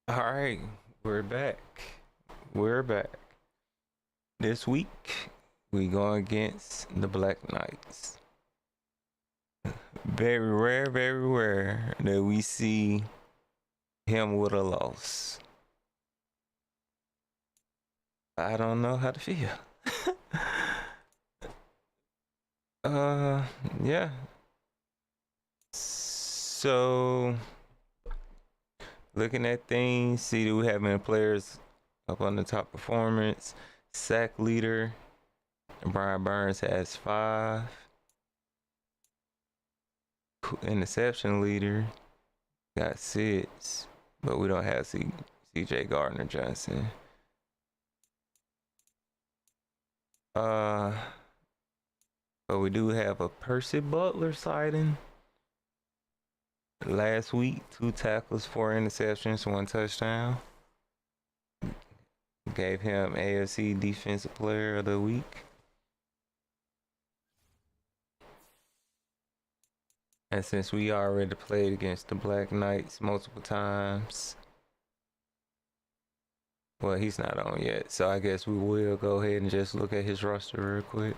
All right, we're back. We're back. This week, we go against the Black Knights. Very rare that we see him with a loss. I don't know how to feel. uh, yeah. So, looking at things, see do we have any players up on the top performance? Sack leader, Brian Burns has 5. Interception leader got 6, but we don't have CJ Gardner Johnson. Uh, but we do have a Percy Butler sighting. Last week, 2 tackles, 4 interceptions, 1 touchdown. Gave him AFC Defensive Player of the Week. And since we already played against the Black Knights multiple times, well, he's not on yet, so I guess we will go ahead and just look at his roster real quick.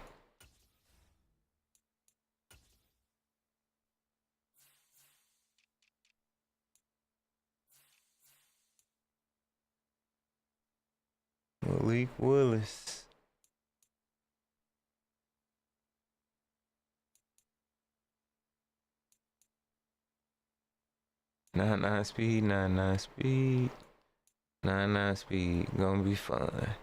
Malik Willis. 99 speed, 99 speed, 99 speed. Gonna be fun.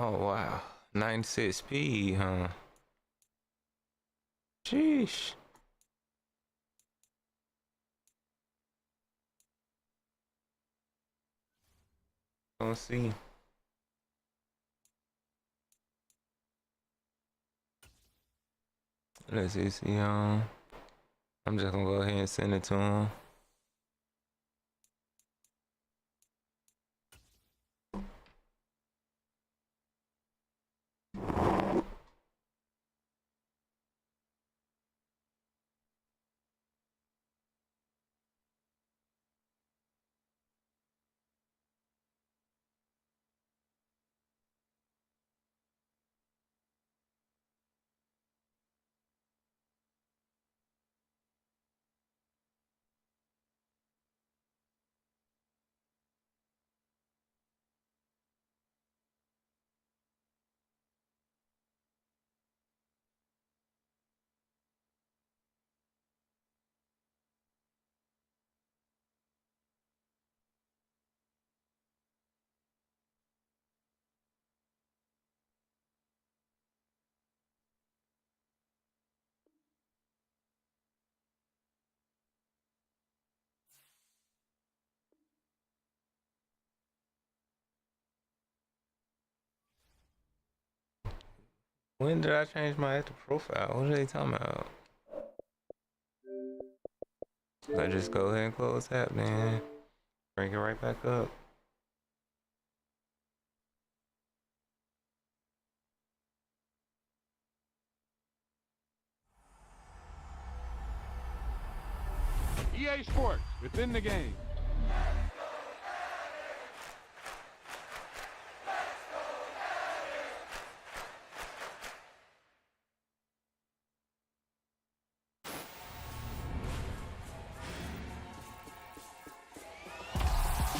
Oh wow, 96 speed, huh? Sheesh. Let's see. Let's see. I'm just gonna go ahead and send it to him. When did I change my active profile? What are they talking about? Let's just go ahead and close that, man. Bring it right back up. EA Sports, within the game.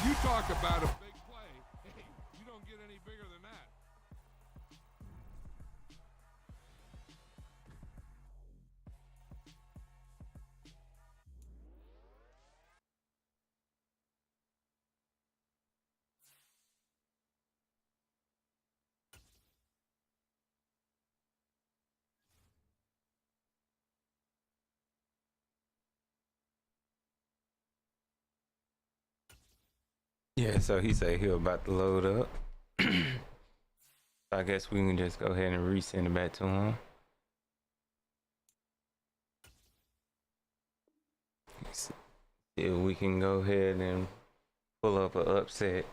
You talk about a big play. Hey, you don't get any bigger than that. Yeah, so he said he was about to load up. I guess we can just go ahead and resend it back to him. See if we can go ahead and pull up an upset.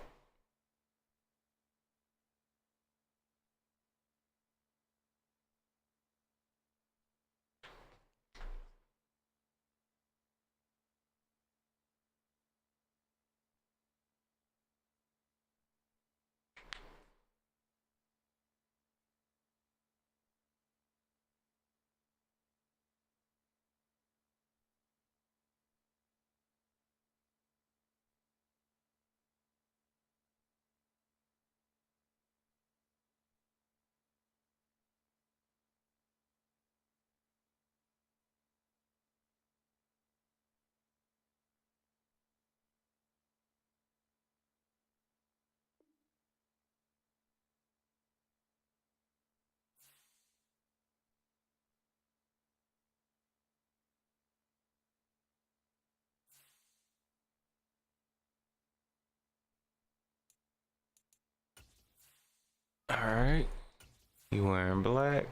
All right, he wearing black.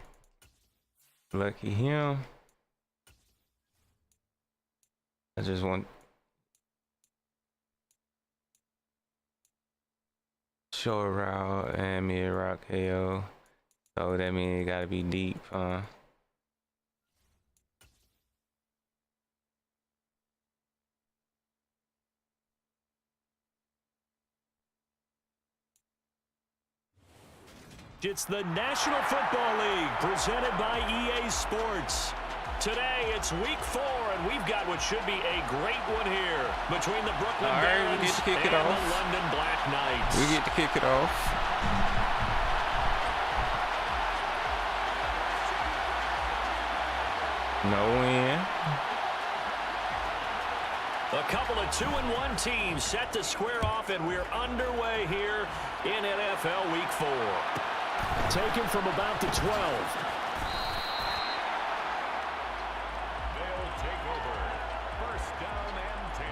Lucky him. I just want short route and mid route KO. So that means it gotta be deep, huh? It's the National Football League presented by EA Sports. Today it's week 4 and we've got what should be a great one here between the Brooklyn Barons we get to kick it and off. the London Black Knights. We get to kick it off. No win. A couple of 2-1 teams set to square off, and we're underway here in NFL Week 4. Taken from about the 12. They'll take over. First down and 10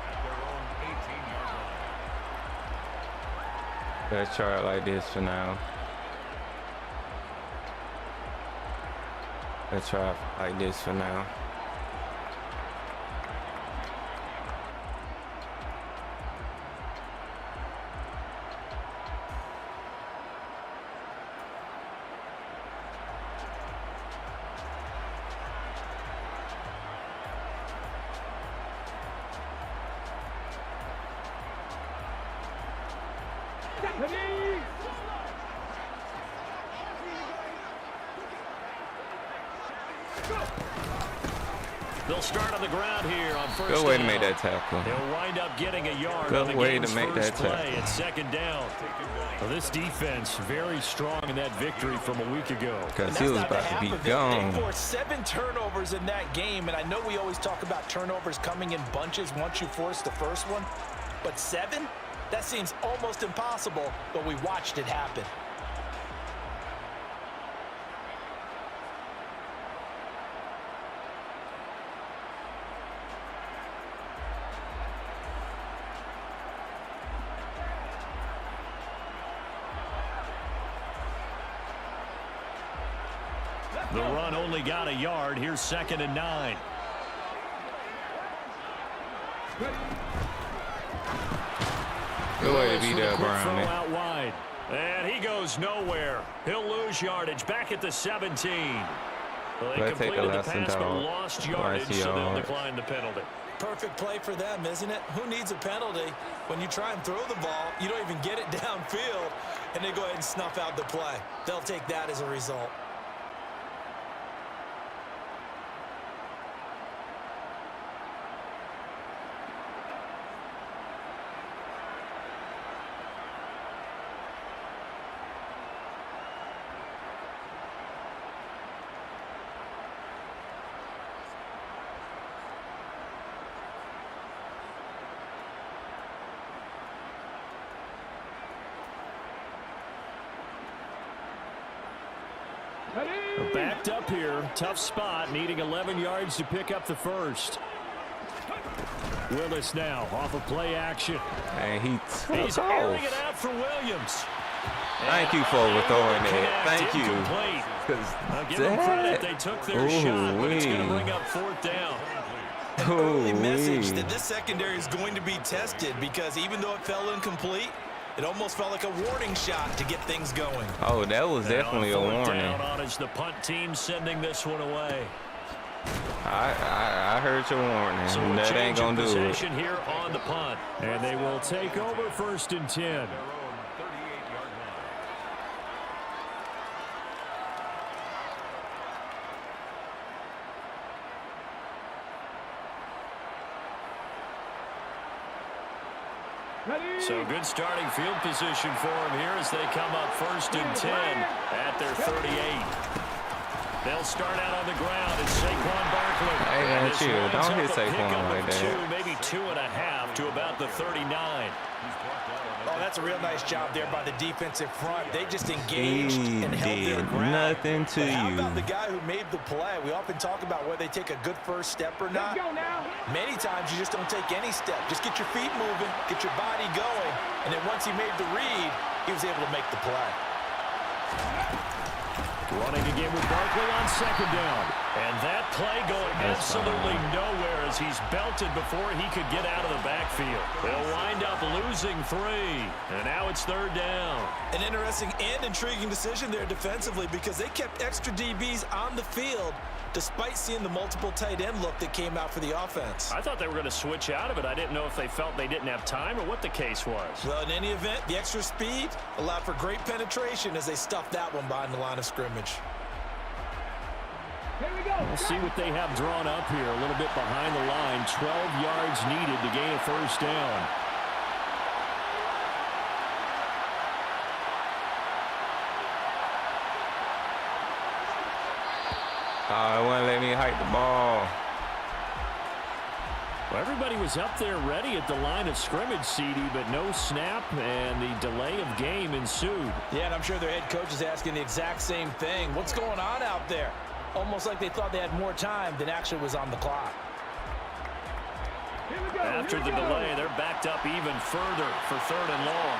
at their own 18-yard line. Let's try it like this for now. Let's try it like this for now. They'll start on the ground here on first Good way to down. make that tackle. They'll wind up getting a yard Good on the way to game's make first that play tackle. at second down. Well, this defense very strong in that victory from a week ago. Because he was about to be gone. They forced 7 turnovers in that game, and I know we always talk about turnovers coming in bunches once you force the first one, but 7? That seems almost impossible, but we watched it happen. The run only got a yard. Here's 2nd and 9. Good way to beat up Quick Brown, throw man. out wide. And he goes nowhere. He'll lose yardage back at the 17. Well, they Let's take a completed the lesson, pass but dog. lost yardage, Nice so they'll yard. decline the penalty. Perfect play for them, isn't it? Who needs a penalty? When you try and throw the ball, you don't even get it downfield, and they go ahead and snuff out the play. They'll take that as a result. Backed up here. Tough spot. Needing 11 yards to pick up the first. Willis now off of play action. And he He's took airing it off. out for Williams. Thank you for overthrowing it. Thank you. Incomplete. 'Cause I'll give them credit. that- They took their shot, but it's going to Ooh-wee. bring up 4th down. An early message Ooh-wee. that this secondary is going to be tested, because even though it fell incomplete, it almost felt like a warning shot to get things going. Oh, that was definitely a Now on 4th warning. down on is the punt team sending this one away. I heard your warning. So we'll That ain't change gonna of do it. possession here on the punt. And they will take over 1st and 10. Their own 38-yard line. So good starting field position for them here as they come up 1st and 10 at their 38. They'll start out on the ground. It's Saquon Barkley. Hey, man, And this chill. winds Don't up hit a Saquon pickup like of that. 2, maybe 2.5 to about the 39. Oh, that's a real nice job there by the defensive front. They just engaged He and held their did ground. nothing to But how you. about the guy who made the play? We often talk about whether they take a good first step or not. Many times you just don't take any step. Just get your feet moving, get your body going, and then once he made the read, he was able to make the play. Running again with Barkley on 2nd down. And that play going absolutely nowhere as he's belted before he could get out of the backfield. They'll wind up losing 3. And now it's 3rd down. An interesting and intriguing decision there defensively, because they kept extra DBs on the field despite seeing the multiple tight end look that came out for the offense. I thought they were going to switch out of it. I didn't know if they felt they didn't have time or what the case was. Well, in any event, the extra speed allowed for great penetration as they stuffed that one behind the line of scrimmage. We'll see what they have drawn up here. A little bit behind the line. 12 yards needed to gain a 1st down. Oh, it wouldn't let me hike the ball. Well, everybody was up there ready at the line of scrimmage, CD, but no snap, and the delay of game ensued. Yeah, and I'm sure their head coach is asking the exact same thing. What's going on out there? Almost like they thought they had more time than actually was on the clock. After the delay, they're backed up even further for 3rd and long.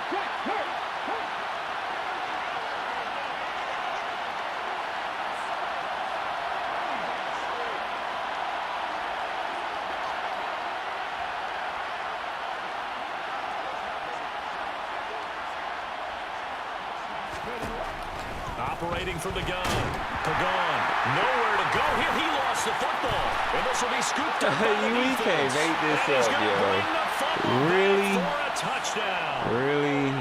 Operating from the gun. Pagan, nowhere to go here. He lost the football. And this will be scooped up by the You can't defense. make this And he's up, gonna yo. bring the fumble Really? back for a touchdown. Really?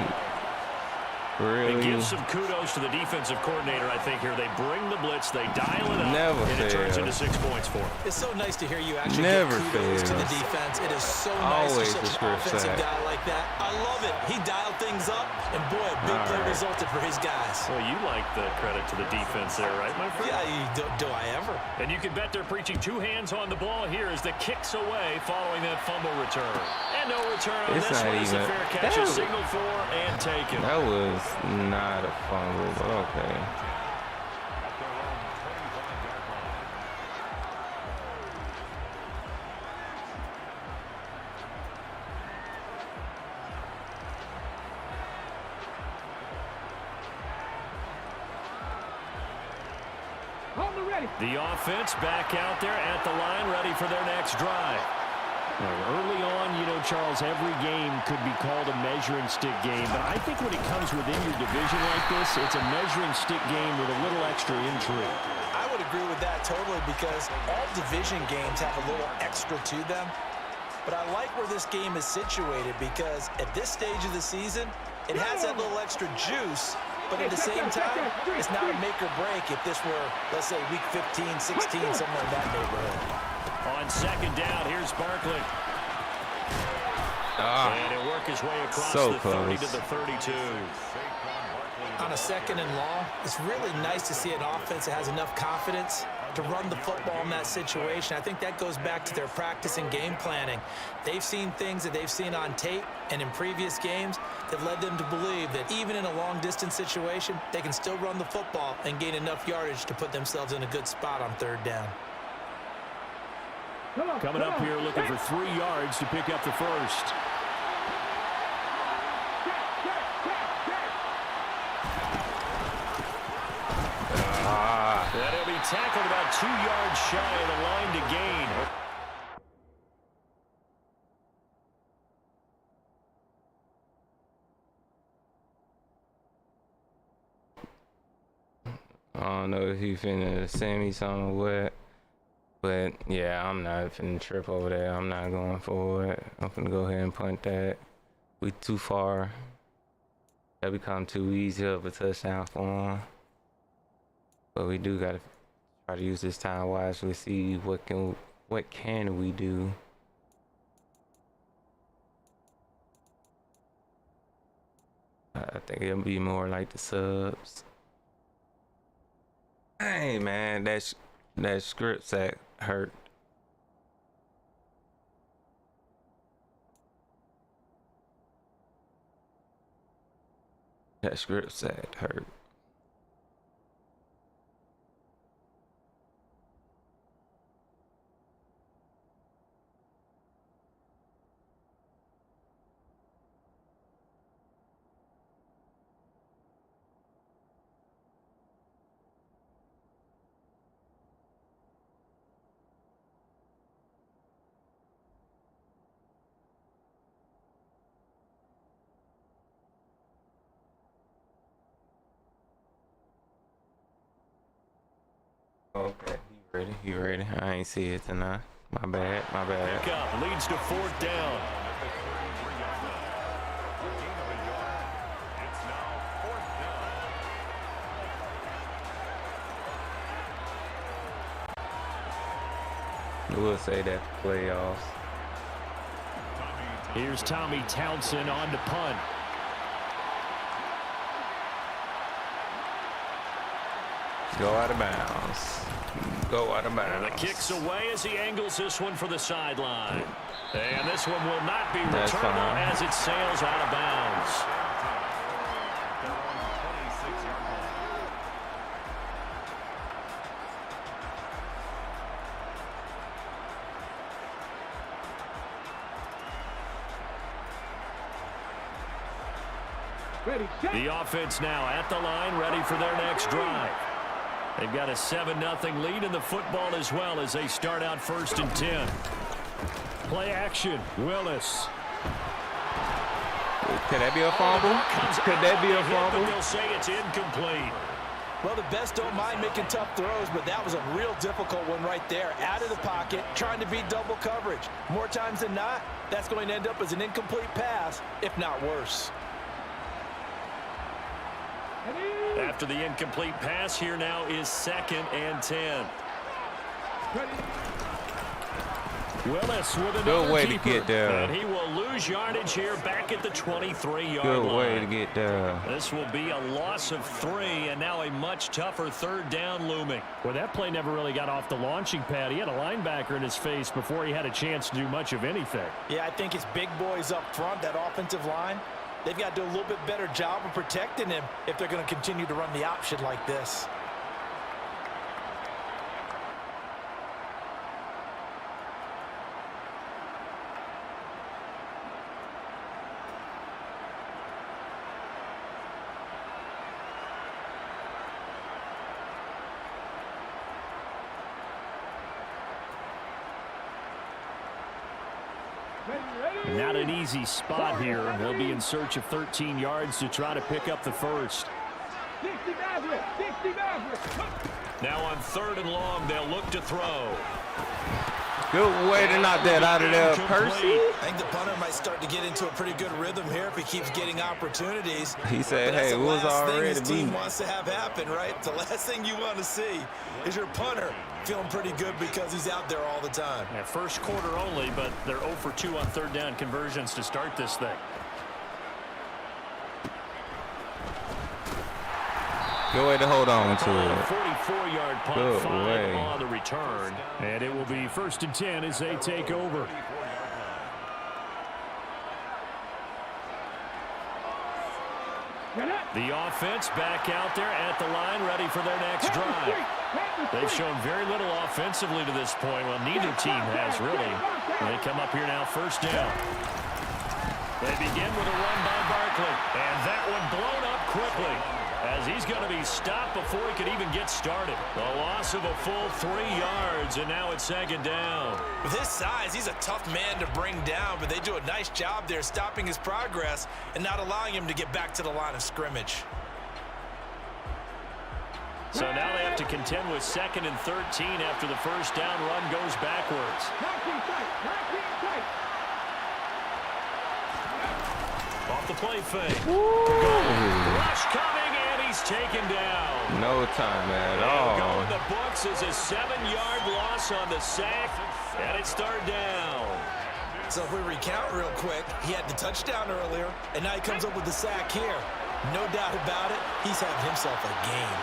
It gives Really? some kudos to the defensive coordinator, I think, here. They bring the blitz, they dial it up, Never and it turns fail. into 6 points for them. It's so nice to hear you actually Never give kudos to the fails. defense. It is so nice Always for the such an script offensive sack. guy like that. I love it. He dialed things up, and boy, a big play Alright. resulted for his guys. Well, you like the credit to the defense there, right, my friend? Yeah, do I ever? And you can bet they're preaching 2 hands on the ball here as the kick's away following that fumble return. And no return on It's this not one. It's a even- fair catch, that- a signal for and taken. That was not a fumble, but okay. The offense back out there at the line, ready for their next drive. Well, early on, you know, Charles, every game could be called a measuring stick game, but I think when it comes within your division like this, it's a measuring stick game with a little extra intrigue. I would agree with that totally, because all division games have a little extra to them. But I like where this game is situated, because at this stage of the season, it has that little extra juice, but at the same time, it's not a make or break if this were, let's say, week 15, 16, somewhere in that neighborhood. On 2nd down, here's Barkley. And he'll work his way across So the 30 close. to the 32. On a 2nd and long, it's really nice to see an offense that has enough confidence to run the football in that situation. I think that goes back to their practice and game planning. They've seen things that they've seen on tape and in previous games that led them to believe that even in a long-distance situation, they can still run the football and gain enough yardage to put themselves in a good spot on 3rd down. Coming up here looking for 3 yards to pick up the first. And he'll be tackled about 2 yards shy of the line to gain. I don't know if he finna send me something wet, but yeah, I'm not finna trip over there. I'm not going for it. I'm finna go ahead and punt that. We too far. That become too easy of a touchdown for him. But we do gotta try to use this time wisely. See what can we do. I think it'll be more like the subs. Hey man, that script sack hurt. That script sack hurt. Okay, he ready. I ain't see it tonight. My bad. Pick up, leads to 4th down. It's now 4th down. We'll say that playoffs. Here's Tommy Townsend on to punt. Go out of bounds. Go out of bounds. And the kick's away as he angles this one for the sideline. And this one will not be returnable as it sails out of bounds. Down 26-yard line. The offense now at the line, ready for their next drive. They've got a 7-0 lead in the football as well as they start out 1st and 10. Play action, Willis. Could that be a fumble? Could that be a fumble? They'll say it's incomplete. Well, the best don't mind making tough throws, but that was a real difficult one right there. Out of the pocket, trying to beat double coverage. More times than not, that's going to end up as an incomplete pass, if not worse. After the incomplete pass, here now is 2nd and 10. Willis with another Good way keeper. to get there. And he will lose yardage here back at the 23-yard line. Good way to get there. This will be a loss of 3, and now a much tougher 3rd down looming. Well, that play never really got off the launching pad. He had a linebacker in his face before he had a chance to do much of anything. Yeah, I think it's big boys up front, that offensive line. They've got to do a little bit better job of protecting him if they're going to continue to run the option like this. Not an easy spot here. They'll be in search of 13 yards to try to pick up the first. Now on 3rd and long, they'll look to throw. Good way to knock that out of there, Percy. I think the punter might start to get into a pretty good rhythm here if he keeps getting opportunities. He said, hey, it was already his team wants to have happen, right? The last thing you want to see is your punter feeling pretty good because he's out there all the time. Yeah, first quarter only, but they're 0 for 2 on 3rd down conversions to start this thing. Good way to hold on to it. 44-yard punt, Good 5 way. on the return. And it will be 1st and 10 as they take over. The offense back out there at the line, ready for their next drive. They've shown very little offensively to this point. Well, neither team has really. They come up here now, first down. They begin with a run by Barkley. And that one blown up quickly, as he's going to be stopped before he could even get started. A loss of a full 3 yards, and now it's second down. With his size, he's a tough man to bring down, but they do a nice job there stopping his progress and not allowing him to get back to the line of scrimmage. So now they have to contend with 2nd and 13 after the first down run goes backwards. Off the play fake. Rush coming, and he's taken down. No time at all. Go in the books as a 7-yard loss on the sack, and it's third down. So if we recount real quick, he had the touchdown earlier, and now he comes up with the sack here. No doubt about it, he's having himself a game.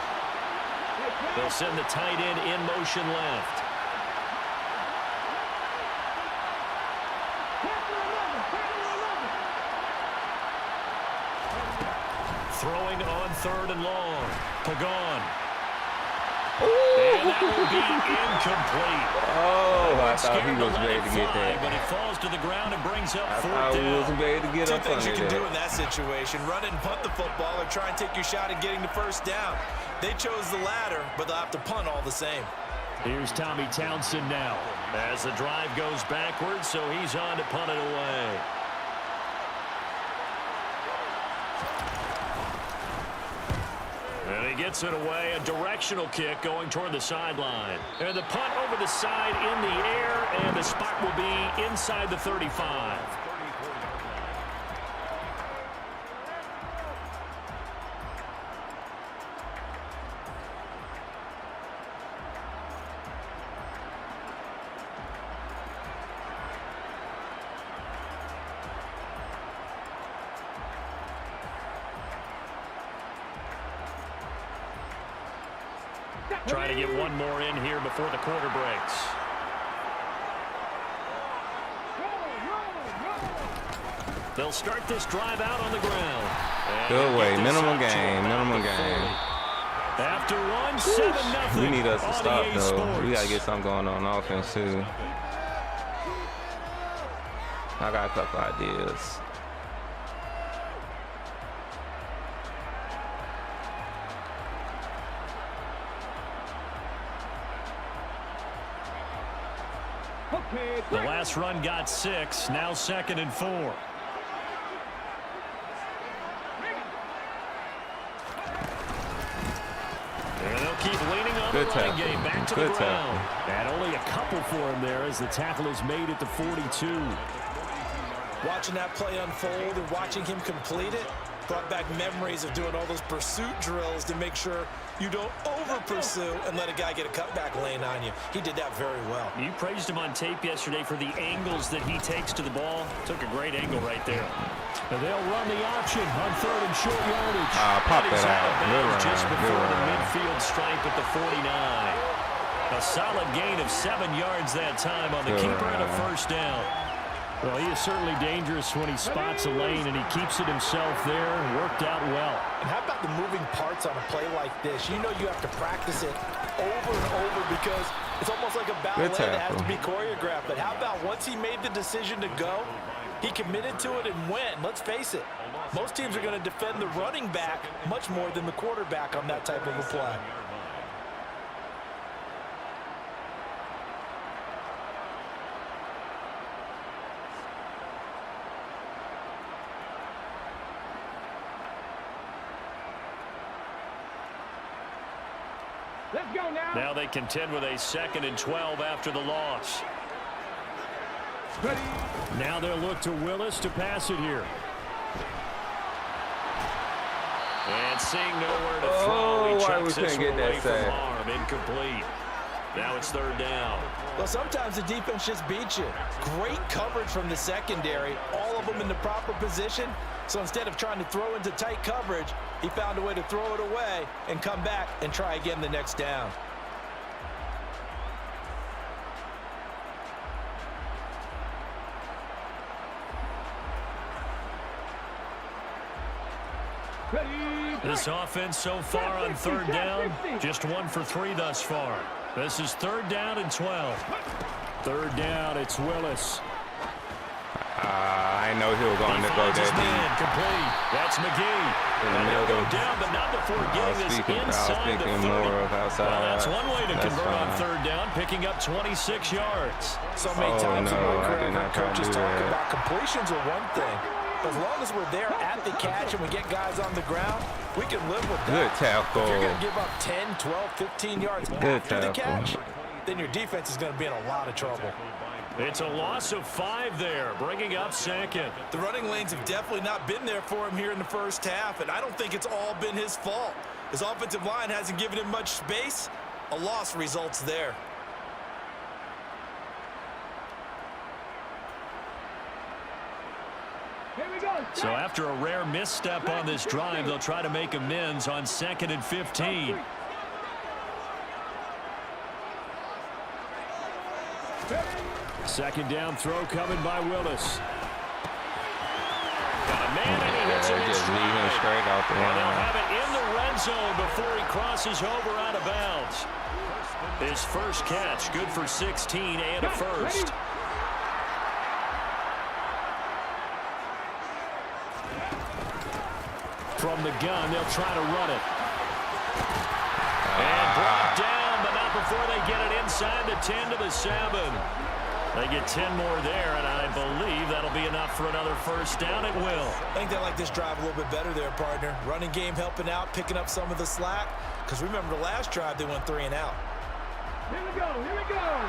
They'll send the tight end in motion left. Throwing on 3rd and long. Pagan. And that will be incomplete. Oh, I thought he was ready to get that. But it falls to the ground and brings up 4th I down. wasn't ready to get Two up things under you can that. do in that situation: run and punt the football, or try and take your shot at getting the first down. They chose the latter, but they'll have to punt all the same. Here's Tommy Townsend now as the drive goes backwards, so he's on to punt it away. And he gets it away, a directional kick going toward the sideline. And the punt over the side in the air, and the spot will be inside the 35. Trying to get one more in here before the quarter breaks. They'll start this drive out on the ground. Good way. Minimum game. Minimum game. After 1-7-0. We need us to stop, though. Sports. We got to get something going on offense, too. I got a couple ideas. The last run got 6. Now 2nd and 4. And they'll keep leaning on the running game. Back to the ground. And only a couple for him there as the tackle is made at the 42. Watching that play unfold and watching him complete it brought back memories of doing all those pursuit drills to make sure you don't over-pursue and let a guy get a cutback lane on you. He did that very well. You praised him on tape yesterday for the angles that he takes to the ball. Took a great angle right there. And they'll run the option on 3rd and short yardage. Pop that out. Good just before the midfield stripe at the 49. A solid gain of 7 yards that time on the keeper and a first down. Well, he is certainly dangerous when he spots a lane, and he keeps it himself there. Worked out well. And how about the moving parts on a play like this? You know you have to practice it over and over because it's almost like a ballet that has to be choreographed. But how about once he made the decision to go, he committed to it and went. Let's face it, most teams are going to defend the running back much more than the quarterback on that type of a play. Let's go now. Now they contend with a 2nd and 12 after the loss. Ready. Now they'll look to Willis to pass it here. And seeing nowhere to throw, he chucks this one away from harm. Incomplete. Now it's 3rd down. Well, sometimes the defense just beats you. Great coverage from the secondary, all of them in the proper position. So instead of trying to throw into tight coverage, he found a way to throw it away and come back and try again the next down. This offense so far on third down, just 1 for 3 thus far. This is 3rd down and 12. 3rd down, it's Willis. I know he'll go in the go that deep. Complete. That's McGee. And He'll go middle. down, but not before getting this inside the 30. More of outside. Well, that's one way to convert fine. on 3rd down, picking up 26 yards. So many times in no, my I career, did not coaches try to do talk that. about completions are one thing. As long as we're there at the catch and we get guys on the ground, we can live with that. Good tackle. If you're going to give up 10, 12, 15 yards after the catch, then your defense is going to be in a lot of trouble. It's a loss of 5 there, bringing up 2nd. The running lanes have definitely not been there for him here in the first half, and I don't think it's all been his fault. His offensive line hasn't given him much space. A loss results there. So after a rare misstep on this drive, they'll try to make amends on 2nd and 15. Second down throw coming by Willis. Got a man and he hits it in stride. Straight out the And they'll line. have it in the red zone before he crosses over out of bounds. His first catch, good for 16 and a first. From the gun, they'll try to run it. And brought down, but not before they get it inside the 10 to the 7. They get 10 more there, and I believe that'll be enough for another first down. It will. I think they like this drive a little bit better there, partner. Running game helping out, picking up some of the slack. Because remember, the last drive, they went 3 and out. Here we go, here we go.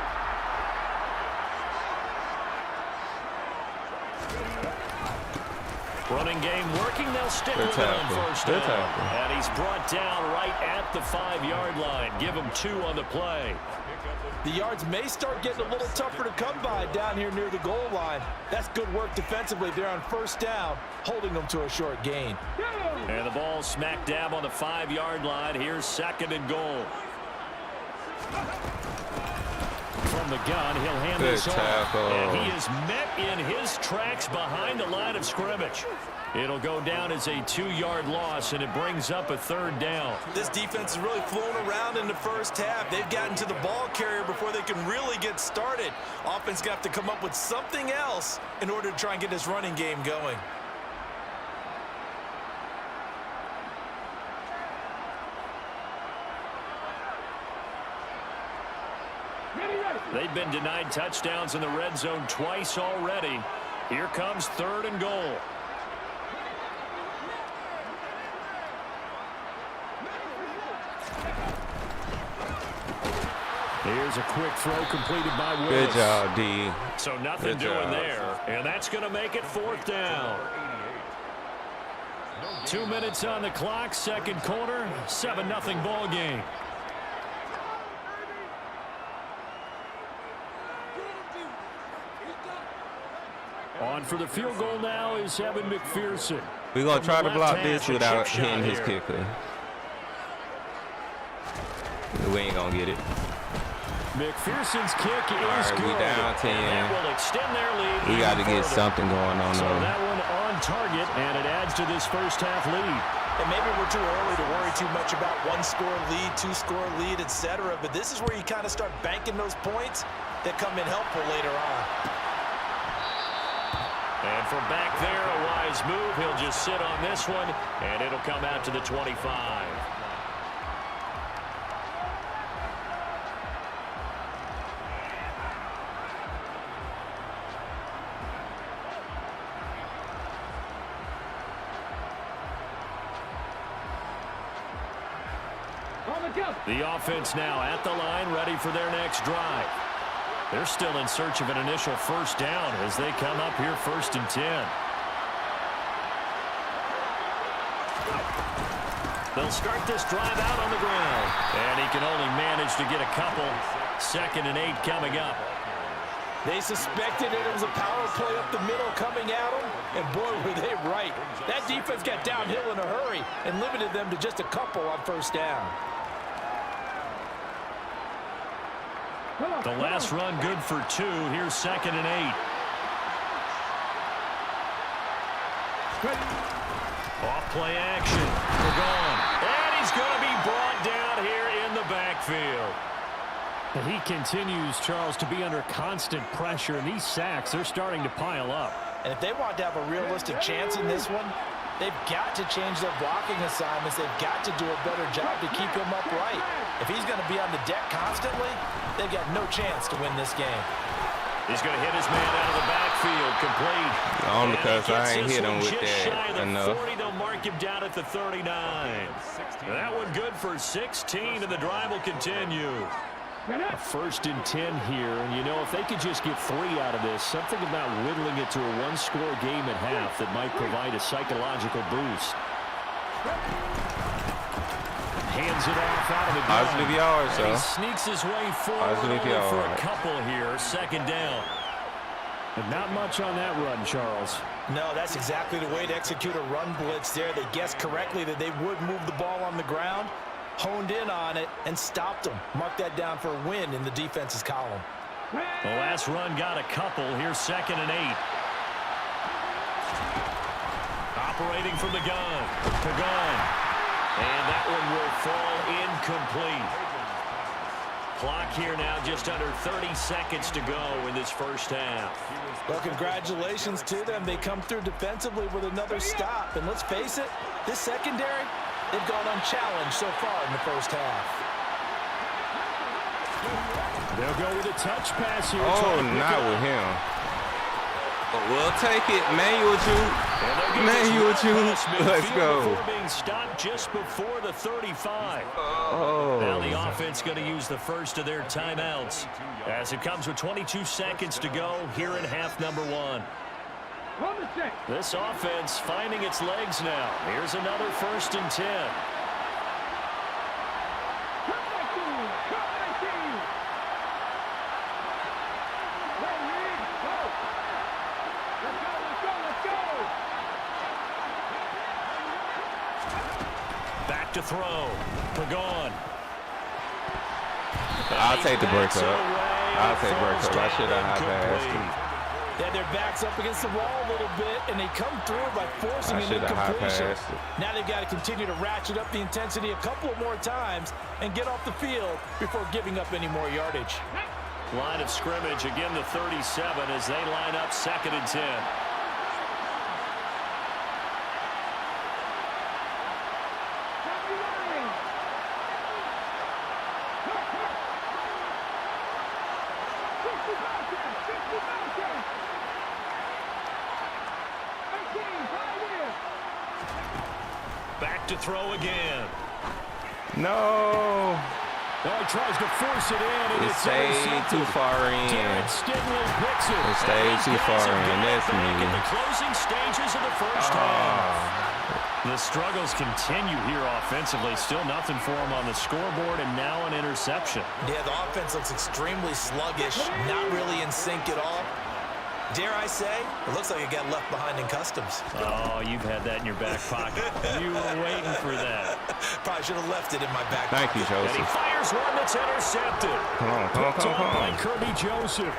Running game working. They'll stick Good with it on tackle. first Good down. tackle. And he's brought down right at the 5-yard line. Give him 2 on the play. The yards may start getting a little tougher to come by down here near the goal line. That's good work defensively there on first down, holding them to a short gain. And the ball smack dab on the 5-yard line. Here's 2nd and goal. From the gun, he'll hand Good this off. tackle. And he is met in his tracks behind the line of scrimmage. It'll go down as a 2-yard loss, and it brings up a 3rd down. This defense is really flown around in the first half. They've gotten to the ball carrier before they can really get started. Offense got to come up with something else in order to try and get this running game going. They've been denied touchdowns in the red zone twice already. Here comes 3rd and goal. Here's a quick throw completed by Willis. Good job, D. So nothing Good doing job. there. And that's going to make it 4th down. 2 minutes on the clock, 2nd quarter, 7-0 ball game. On for the field goal now is Evan McPherson. We're going to try to From the block left this hash, a without chip shot hitting his here. kicker. We ain't going to get it. McPherson's kick is right, good. we down 10. And that will extend their lead. We got to even get further. something going on So there. that one on target, and it adds to this first half lead. And maybe we're too early to worry too much about 1-score lead, 2-score lead, etc. But this is where you kind of start banking those points that come in helpful later on. And from back there, a wise move. He'll just sit on this one, and it'll come out to the 25. The offense now at the line, ready for their next drive. They're still in search of an initial first down as they come up here 1st and 10. They'll start this drive out on the ground. And he can only manage to get a couple. 2nd and 8 coming up. They suspected it was a power play up the middle coming at them, and boy, were they right. That defense got downhill in a hurry and limited them to just a couple on first down. The last run good for 2. Here's 2nd and 8. Off play action. We're gone. And he's going to be brought down here in the backfield. And he continues, Charles, to be under constant pressure, and these sacks, they're starting to pile up. And if they want to have a realistic chance in this one, they've got to change their blocking assignments. They've got to do a better job to keep him upright. If he's going to be on the deck constantly, they've got no chance to win this game. He's going to hit his man out of the backfield, complete. Only because I ain't hit him with that enough. 40, they'll mark him down at the 39. That one good for 16, and the drive will continue. A 1st and 10 here, and you know, if they could just get 3 out of this, something about whittling it to a one-score game at half that might provide a psychological boost. Hands it off out of the gun. Positive yards, And he so. sneaks his way forward Positive only for a yards. couple here. 2nd down. But not much on that run, Charles. No, that's exactly the way to execute a run blitz there. They guessed correctly that they would move the ball on the ground, honed in on it, and stopped them. Mark that down for a win in the defense's column. The last run got a couple. Here's 2nd and 8. Operating from the gun. Pagan. And that one will fall incomplete. Clock here now just under 30 seconds to go in this first half. Well, congratulations to them. They come through defensively with another stop. And let's face it, this secondary, they've gone unchallenged so far in the first half. They'll go with a touch pass here. Oh, not with him. But we'll take it. Manual juke. Manual juke. Let's go. Before being stopped just before the 35. Oh. Now the offense going to use the first of their timeouts as it comes with 22 seconds to go here in half number 1. This offense finding its legs now. Here's another 1st and 10. Back to throw. Pagan. I'll take the break up. I'll take break up. I should have high passed. They had their backs up against the wall a little bit, and they come through by forcing an incompletion. Now they've got to continue to ratchet up the intensity a couple of more times and get off the field before giving up any more yardage. Line of scrimmage, again the 37 as they line up 2nd and 10. Back to throw again. No. Oh, he tries to force it in, and It it's stayed too far in. Jared Stingley picks it. It stayed too far in. That's Back in me. the closing stages of the first half. The struggles continue here offensively. Still nothing for them on the scoreboard, and now an interception. Yeah, the offense looks extremely sluggish, not really in sync at all. Dare I say, it looks like it got left behind in customs. Oh, you've had that in your back pocket. You were waiting for that. Probably should have left it in my back Thank pocket. you, And he Joseph. fires one that's intercepted. Come on, come on, come on, come By on. Kirby Joseph.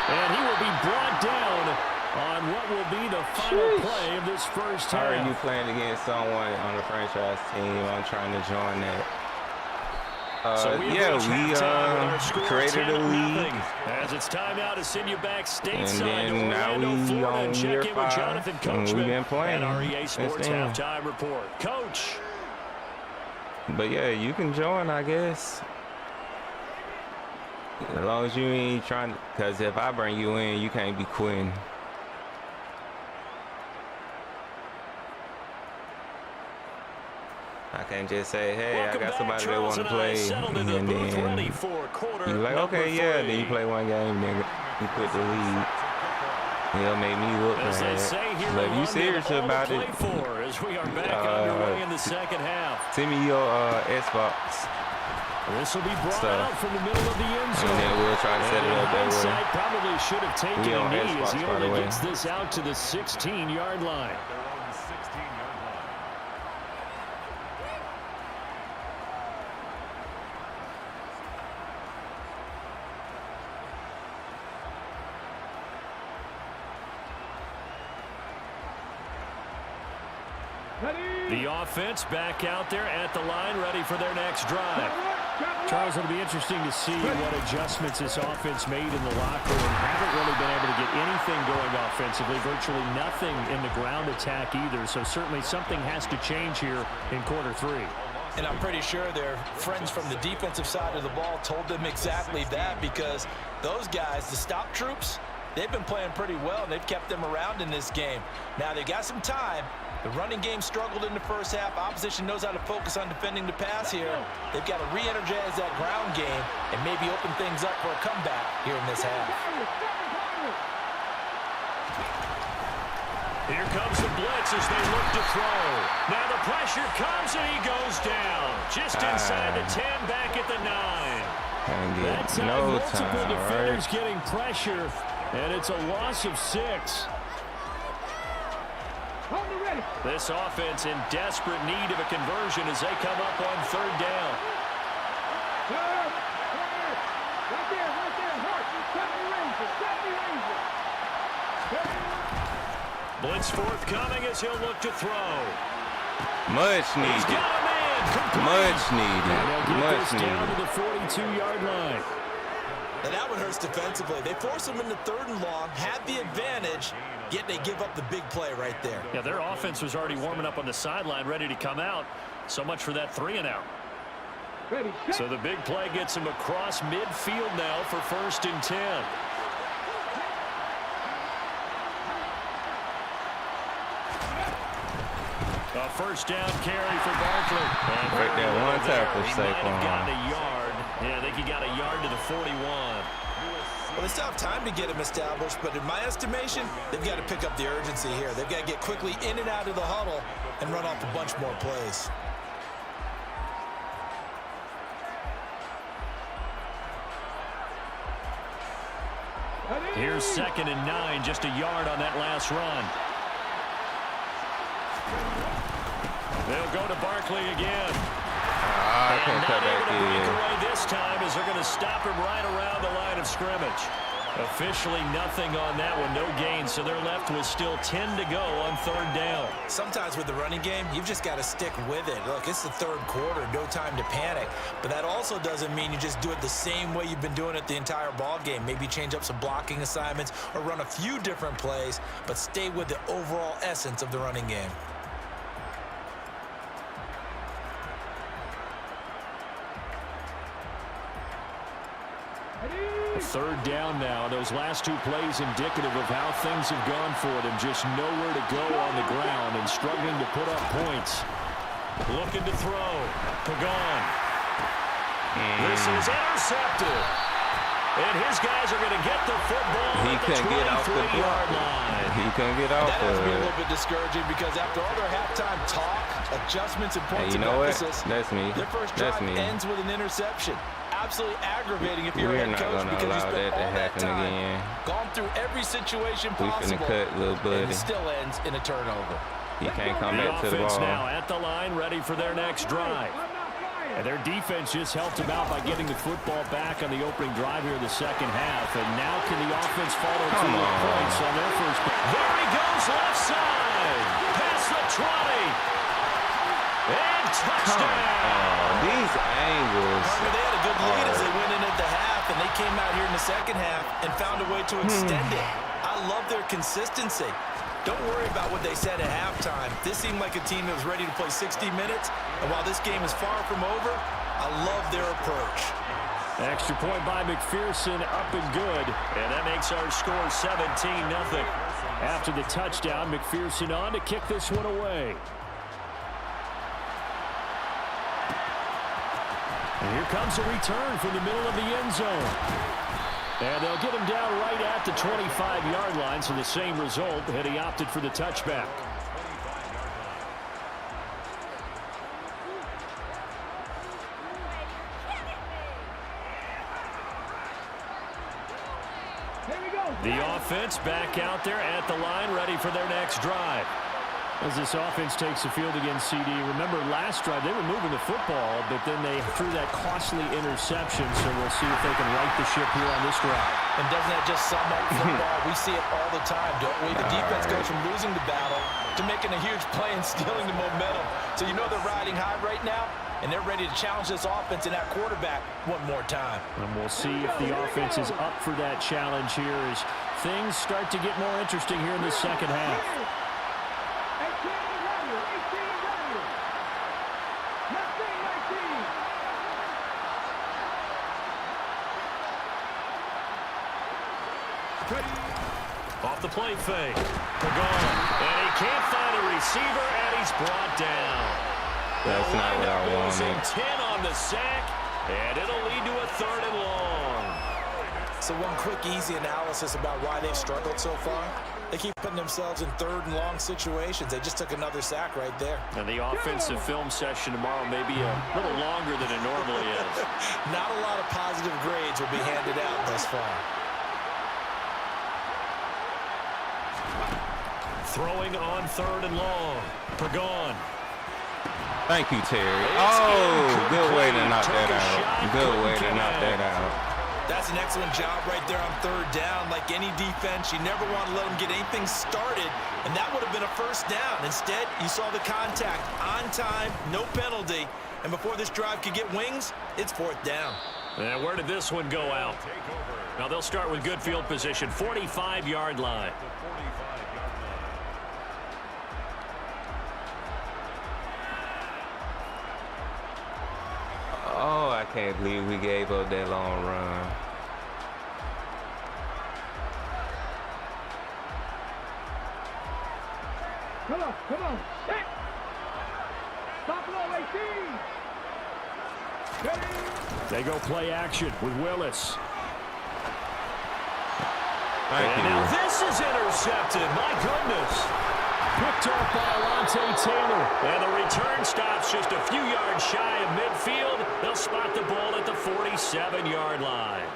And he will be brought down on what will be the final play of this first How are half. you playing against someone on the franchise team? I'm trying to join that. So we Yeah, created we created a league, as it's time now to send you back stateside and to then now Orlando, we Florida, on and check year in with 5, Jonathan and Coachman we've been playing at REA since Sports then. Halftime Report. Coach. But yeah, you can join, I guess. As long as you ain't trying, because if I bring you in, you can't be quitting. I can't just say, hey, Welcome I got back. somebody that Charles want to and I play, settled and into the booth, then ready for quarter you like, number okay, yeah, 3. then you play one game, then you quit the league. He'll make me look As they say bad. here But in if you London, serious all to about play it, for as we are back underway in the second half. send me your Xbox, This will be brought stuff. out from the middle of the end zone. and then we'll try to set it up that way. Hindsight probably should have taken We a on knee as Xbox, he by the only way. gets this out to the 16-yard line. They're on the 16-yard line. The offense back out there at the line, ready for their next drive. Charles, it'll be interesting to see what adjustments this offense made in the locker room. Haven't really been able to get anything going offensively, virtually nothing in the ground attack either. So certainly something has to change here in quarter 3. And I'm pretty sure their friends from the defensive side of the ball told them exactly that, because those guys, the stop troops, they've been playing pretty well, and they've kept them around in this game. Now, they've got some time. The running game struggled in the first half. Opposition knows how to focus on defending the pass here. They've got to re-energize that ground game and maybe open things up for a comeback here in this half. Here comes the blitz as they look to throw. Now the pressure comes, and he goes down. Just inside the 10, back at the 9. That's no multiple time, defenders right? getting pressure, and it's a loss of 6. This offense in desperate need of a conversion as they come up on 3rd down. Blitz forthcoming as he'll look to throw. Much He's needed. got a man. Complete. Much needed. And they'll get Much this down needed. to the 42-yard line. And that one hurts defensively. They force them into 3rd and long, had the advantage, yet they give up the big play right there. Yeah, their offense was already warming up on the sideline, ready to come out. So much for that 3-and-out. So the big play gets him across midfield now for 1st and 10. A 1st down carry for Barkley. And Right there, one tackle, he might have Saquon. gotten a yard. Yeah, I think he got a yard to the 41. Well, they still have time to get him established, but in my estimation, they've got to pick up the urgency here. They've got to get quickly in and out of the huddle and run off a bunch more plays. Here's 2nd and 9, just a yard on that last run. They'll go to Barkley again. I can't cut Not able to break back away this time as they're going to stop him right around the line of scrimmage. Officially nothing on that one, no gain, so they're left with still 10 to go on 3rd down. Sometimes with the running game, you've just got to stick with it. Look, it's the 3rd quarter, no time to panic. But that also doesn't mean you just do it the same way you've been doing it the entire ball game. Maybe change up some blocking assignments or run a few different plays, but stay with the overall essence of the running game. Third down now. Those last 2 plays indicative of how things have gone for them. Just nowhere to go on the ground and struggling to put up points. Looking to throw. Pagan. This is intercepted. And his guys are going to get the football He at the couldn't get off the 23-yard block. line. He couldn't get off That has to be a of little bit discouraging because after all their halftime talk, adjustments, and Hey, points you of know what? emphasis, That's me. their first That's drive me. ends with an interception. Absolutely aggravating if you're We're a head not coach gonna because you allow spent that to all that happen time, again. gone through every situation We possible, finna cut, little and buddy. it still ends in a turnover. He can't come The back to the offense ball. now at the line, ready for their next drive. And their defense just helped them out by getting the football back on the opening drive here in the 2nd half. And now can the offense follow through with points on their first? There he goes, left side, past the 20, and touchdown. These angles. Partner, they had a good lead as they went in at the half, and they came out here in the 2nd half and found a way to extend it. I love their consistency. Don't worry about what they said at halftime. This seemed like a team that was ready to play 60 minutes, and while this game is far from over, I love their approach. Extra point by McPherson, up and good. And that makes our score 17-0. After the touchdown, McPherson on to kick this one away. And here comes a return from the middle of the end zone. And they'll get him down right at the 25-yard line, so the same result, and he opted for the touchback. The offense back out there at the line, ready for their next drive. As this offense takes the field against CD, remember last drive they were moving the football, but then they threw that costly interception, so we'll see if they can right the ship here on this drive. And doesn't that just sum up football? We see it all the time, don't we? The defense goes from losing the battle to making a huge play and stealing the momentum. So you know they're riding high right now, and they're ready to challenge this offense and that quarterback one more time. And we'll see if the offense is up for that challenge here as things start to get more interesting here in the second half. Off the play fake. Gone. And he can't find a receiver, and he's brought down. That's not what I wanted. 10 on the sack, and it'll lead to a 3rd and long. So one quick, easy analysis about why they've struggled so far. They keep putting themselves in 3rd and long situations. They just took another sack right there. And the offensive film session tomorrow may be a little longer than it normally is. Not a lot of positive grades will be handed out thus far. Throwing on 3rd and long. Gone. Thank you, Terry. Oh, good way to knock that out. Good way to knock that out. That's an excellent job right there on 3rd down. Like any defense, you never want to let them get anything started, and that would have been a 1st down. Instead, you saw the contact on time, no penalty, and before this drive could get wings, it's 4th down. And where did this one go out? Now they'll start with good field position, 45-yard line. Oh, I can't believe we gave up that long run. Come on. Hey. Stop low, 18. Ready. They go play action with Willis. Thank you. Now this is intercepted. My goodness. Picked off by Alontae Taylor. And the return stops just a few yards shy of midfield. They'll spot the ball at the 47-yard line.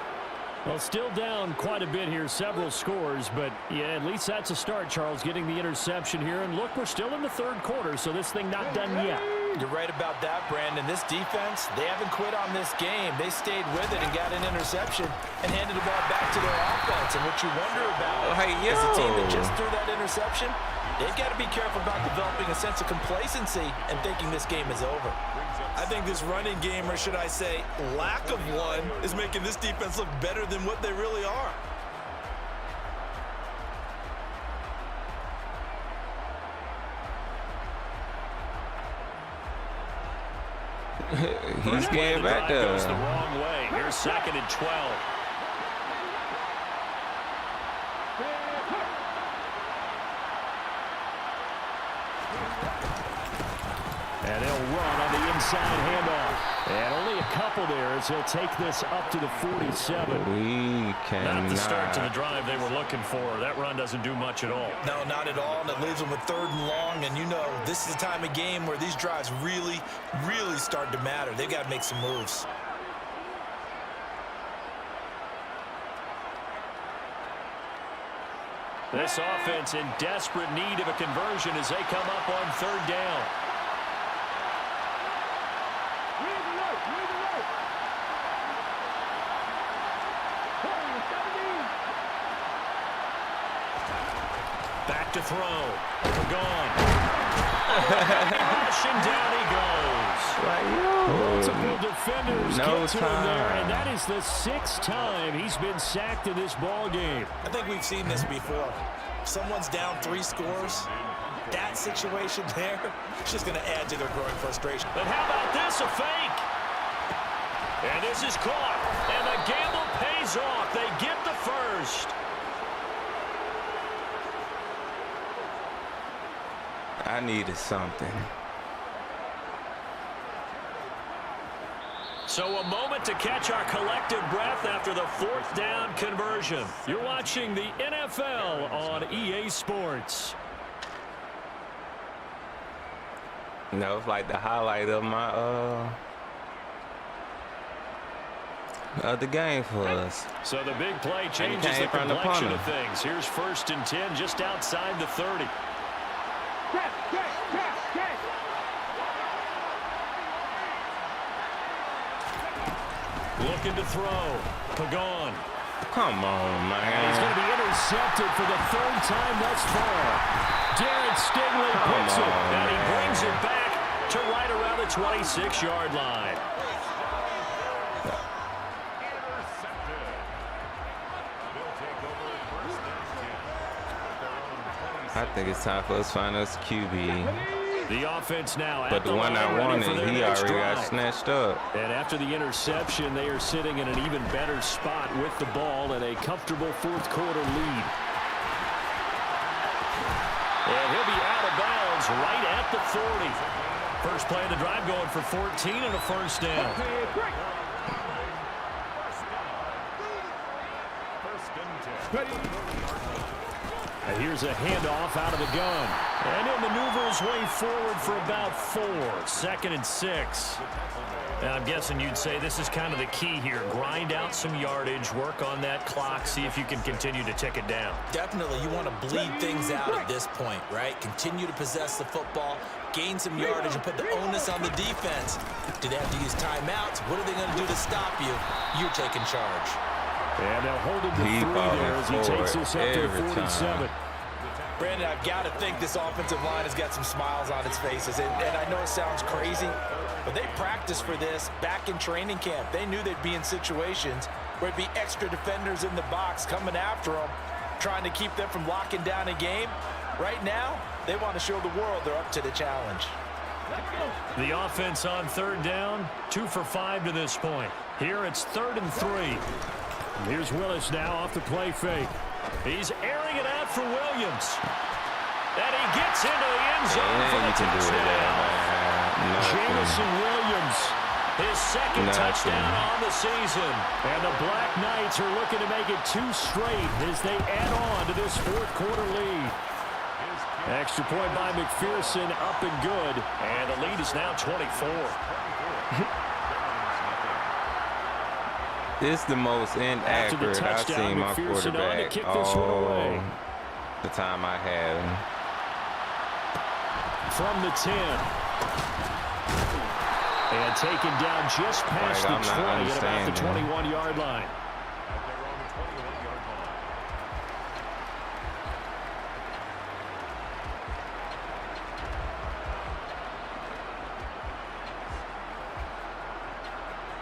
Well, still down quite a bit here, several scores, but yeah, at least that's a start, Charles, getting the interception here. And look, we're still in the 3rd quarter, so this thing not done yet. You're right about that, Brandon. This defense, they haven't quit on this game. They stayed with it and got an interception and handed the ball back to their offense. And what you wonder about is the team that just threw that interception, they've got to be careful about developing a sense of complacency and thinking this game is over. I think this running game, or should I say lack of one, is making this defense look better than what they really are. He's getting back there. Goes the wrong way. Here's 2nd and 12. And they'll run on the inside handoff. And only a couple there as he'll take this up to the 47. We cannot. Not the start to the drive they were looking for. That run doesn't do much at all. No, not at all, and it leaves them with 3rd and long, and you know this is the time of game where these drives really start to matter. They've got to make some moves. This offense in desperate need of a conversion as they come up on 3rd down. Back to throw. Gone. Rushing down he goes. Multiple defenders No get to him time. there, and that is the 6th time he's been sacked in this ball game. I think we've seen this before. Someone's down 3 scores. That situation there, it's just going to add to their growing frustration. But how about this, a fake? And this is caught. And the gamble pays off. They get the 1st. I needed something. So a moment to catch our collective breath after the 4th down conversion. You're watching the NFL on EA Sports. That was like the highlight of my of the game for us. So the big play changes the complexion of things. Here's 1st and 10 just outside the 30. Looking to throw. Pagan. Come on, man. He's going to be intercepted for the third time thus far. Darren Stingley picks it. And he brings it back to right around the 26-yard line. Intercepted. They'll take over first and 10 at their own 26. I think it's time for us to find us QB. The offense now But at the one I line, ready for wanted, their he next already got drive. snatched up. And after the interception, they are sitting in an even better spot with the ball and a comfortable fourth quarter lead. And he'll be out of bounds right at the 40. First play of the drive going for 14 and a first down. And here's a handoff out of the gun. And he'll maneuver his way forward for about 4. 2nd and 6. Now, I'm guessing you'd say this is kind of the key here. Grind out some yardage, work on that clock, see if you can continue to tick it down. Definitely, you want to bleed things out at this point, right? Continue to possess the football, gain some yardage, and put the onus on the defense. Do they have to use timeouts? What are they going to do to stop you? You're taking charge. And they'll hold him to 3 there as he takes this up to 47. Brandon, I've got to think this offensive line has got some smiles on its faces. And I know it sounds crazy, but they practiced for this back in training camp. They knew they'd be in situations where it'd be extra defenders in the box coming after them, trying to keep them from locking down a game. Right now, they want to show the world they're up to the challenge. The offense on 3rd down, 2 for 5 to this point. Here it's 3rd and 3. Here's Willis now off the play fake. He's airing it out for Williams. And he gets into the end zone for the touchdown. Jamison Williams, his 2nd touchdown on the season. And the Black Knights are looking to make it 2 straight as they add on to this fourth quarter lead. Extra point by McPherson, up and good. And the lead is now 24. This is the most inaccurate I've seen my quarterback all the time I had him. From the 10. And taken down just past the 20 at about the 21-yard line.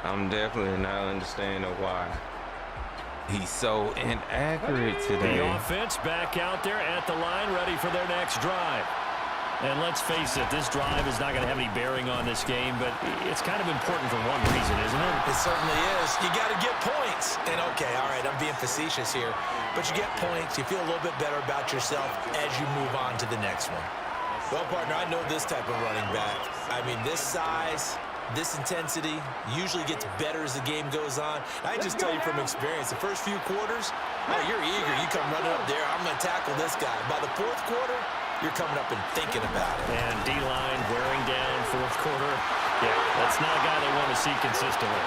I'm definitely not understanding why he's so inaccurate today. The offense back out there at the line, ready for their next drive. And let's face it, this drive is not going to have any bearing on this game, but it's kind of important for one reason, isn't it? It certainly is. You got to get points. And, okay, all right, I'm being facetious here. But you get points, you feel a little bit better about yourself as you move on to the next one. Well, partner, I know this type of running back. I mean, this size, this intensity usually gets better as the game goes on. I just tell you from experience, the first few quarters, oh, you're eager. You come running up there, I'm going to tackle this guy. By the fourth quarter, you're coming up and thinking about it. And D-line wearing down fourth quarter. Yeah, that's not a guy they want to see consistently.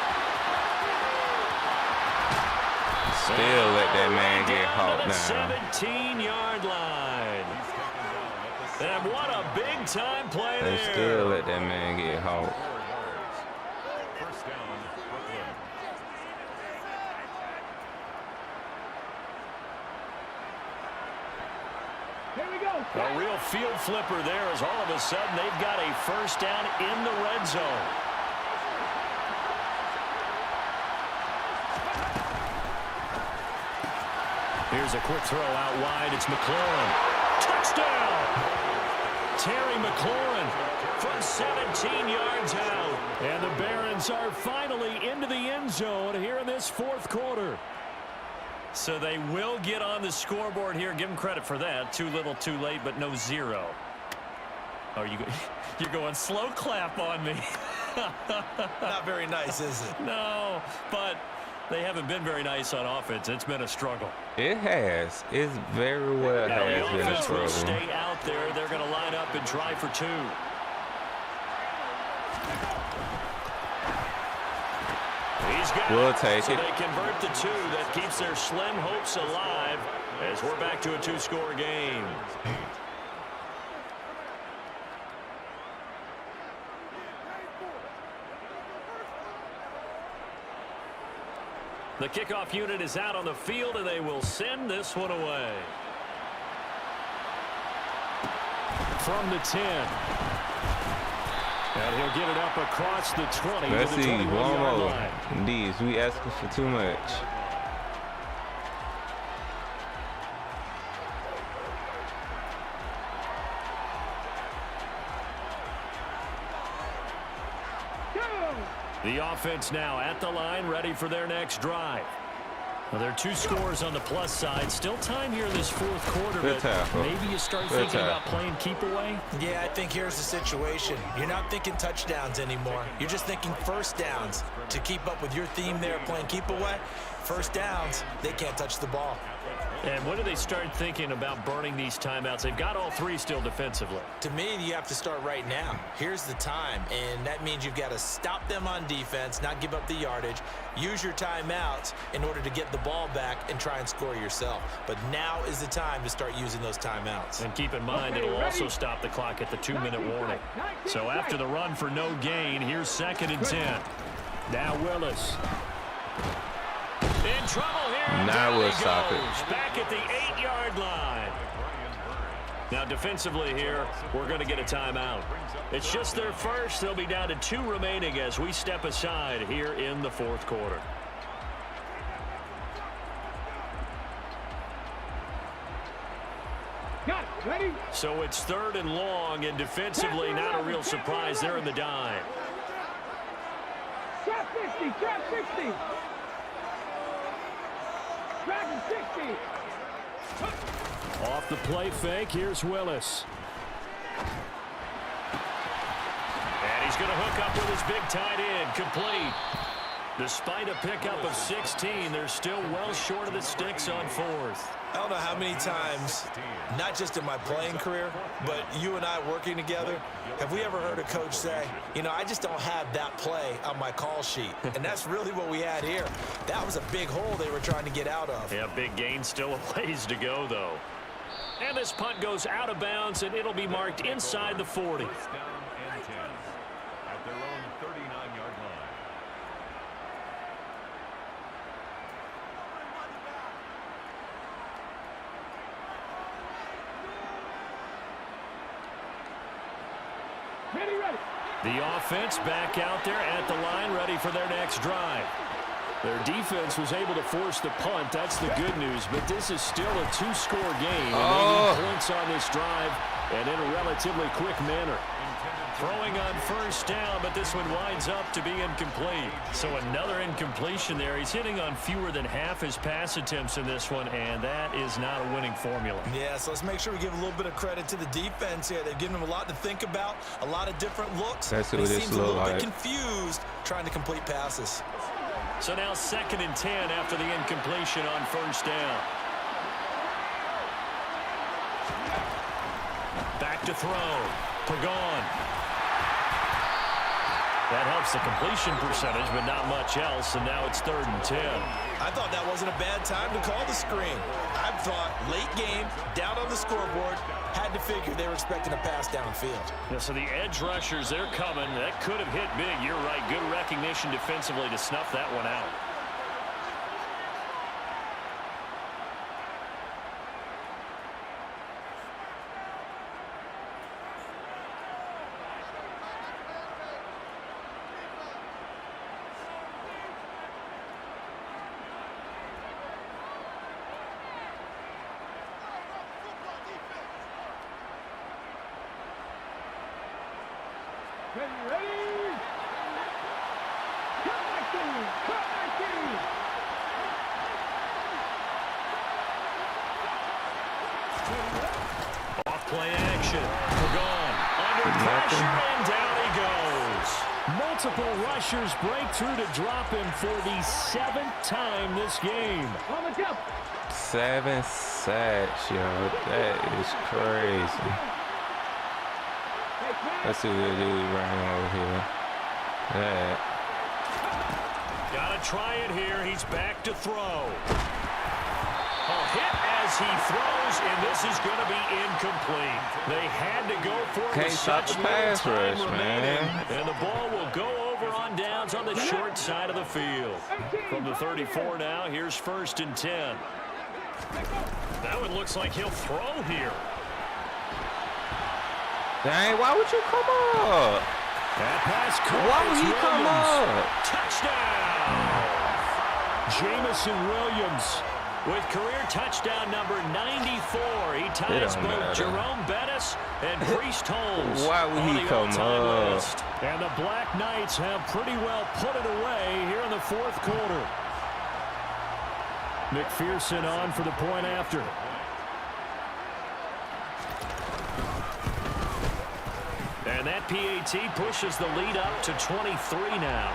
Still let that man get caught now. 17-yard line. And what a big-time play They there. still let that man get caught. First down, Brooklyn. Here we go. A real field flipper there as all of a sudden they've got a first down in the red zone. Here's a quick throw out wide. It's McLaurin. Touchdown! Terry McLaurin from 17 yards out. And the Barons are finally into the end zone here in this fourth quarter. So they will get on the scoreboard here. Give them credit for that. Too little, too late, but no zero. Oh, you're going slow clap on me. Not very nice, is it? No, but they haven't been very nice on offense. It's been a struggle. It has. It's very well Now has the been a offense will struggle. stay out there. They're going to line up and try for 2. He's got We'll take so it. they convert the 2. That keeps their slim hopes alive as we're back to a 2-score game. The kickoff unit is out on the field, and they will send this one away. From the 10. And he'll get it up across the 20 Let's to the see, 21-yard one line. more. These, we asking for too much. The offense now at the line, ready for their next drive. Well, there are 2 scores on the plus side. Still time here in this fourth quarter, but maybe you start thinking about playing keep away. Yeah, I think here's the situation. You're not thinking touchdowns anymore. You're just thinking first downs. To keep up with your theme there, playing keep away, first downs, they can't touch the ball. And when do they start thinking about burning these timeouts? They've got all 3 still defensively. To me, you have to start right now. Here's the time, and that means you've got to stop them on defense, not give up the yardage, use your timeouts in order to get the ball back and try and score yourself. But now is the time to start using those timeouts. And keep in mind, it'll also stop the clock at the 2-minute warning. So after the run for no gain, here's 2nd and 10. Now Willis. In trouble here. Now we'll stop it. Back at the 8-yard line. Now defensively here, we're going to get a timeout. It's just their first. They'll be down to 2 remaining as we step aside here in the fourth quarter. Got it. Ready? So it's 3rd and long, and defensively not a real surprise. They're in the dime. Trap 60. Trap 60. Dragon 60. Off the play fake, here's Willis. And he's going to hook up with his big tight end. Complete. Despite a pickup of 16, they're still well short of the sticks on 4th. I don't know how many times, not just in my playing career, but you and I working together, have we ever heard a coach say, you know, I just don't have that play on my call sheet. And that's really what we had here. That was a big hole they were trying to get out of. Yeah, big gain, still a ways to go, though. And this punt goes out of bounds, and it'll be marked inside the 40. Down and 10 at their own 39-yard line. Ready, ready. The offense back out there at the line, ready for their next drive. Their defense was able to force the punt. That's the good news, but this is still a 2-score game. And they need points on this drive and in a relatively quick manner. Throwing on first down, but this one winds up to be incomplete. So another incompletion there. He's hitting on fewer than half his pass attempts in this one, and that is not a winning formula. Yeah, so let's make sure we give a little bit of credit to the defense here. They've given them a lot to think about, a lot of different looks. That's what they it seem is a little like. bit confused trying to complete passes. So now 2nd and 10 after the incompletion on first down. Back to throw. Pagan. That helps the completion percentage, but not much else, and now it's 3rd and 10. I thought that wasn't a bad time to call the screen. I thought late game, down on the scoreboard, had to figure they were expecting a pass downfield. Yeah, so the edge rushers, they're coming. That could have hit big. You're right. Good recognition defensively to snuff that one out. Ready, ready. Cut back in. Cut back in. Off play action. Pagan under pressure, and down he goes. Multiple rushers break through to drop him for the 7th time this game. On the jump. 7 sacks, yo. That is crazy. Let's see what they do running over here. That. Gotta try it here. He's back to throw. A hit as he throws, and this is going to be incomplete. They had to go for it Can't with stop such the little pass time rush, remaining, man. and the ball will go over on downs on the short side of the field. From the 34 now, here's 1st and 10. That one looks like he'll throw here. Dang, why would you come up? That pass caught. Why would he come up? Touchdown! Jamison Williams with career touchdown number 94. He ties both Jerome Bettis and Priest Holmes. Why would he come up? List. And the Black Knights have pretty well put it away here in the 4th quarter. McPherson on for the point after. And that PAT pushes the lead up to 23 now.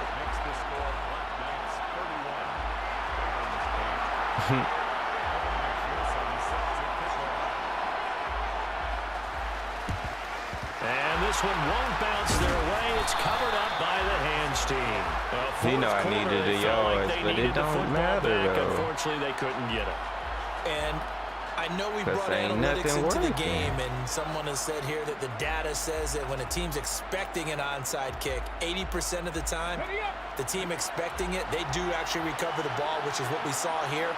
And this one won't bounce their way. It's covered up by the hands team. You know I needed the yards, but it don't matter, though. Unfortunately, they couldn't get it. And I know we brought analytics into the game, and someone has said here that the data says that when a team's expecting an onside kick, 80% of the time, the team expecting it, they do actually recover the ball, which is what we saw here.